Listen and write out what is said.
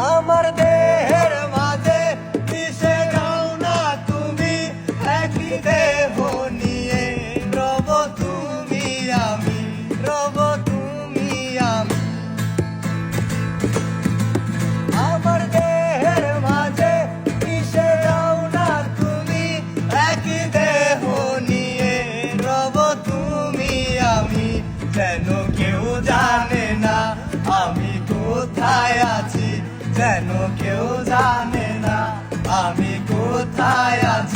আমার দেহের মাঝে মিশে যাও না তুমি, একই দেহ নিয়ে রব তুমি আমি, রব তুমি আমি। আমার দেহের মাঝে মিশে যাও না তুমি, একই দেহ নিয়ে রব তুমি আমি। যেন কেউ জানে না আমি কোথায় আছি, যেন কেউ জানে না আমি কোথায় আছি।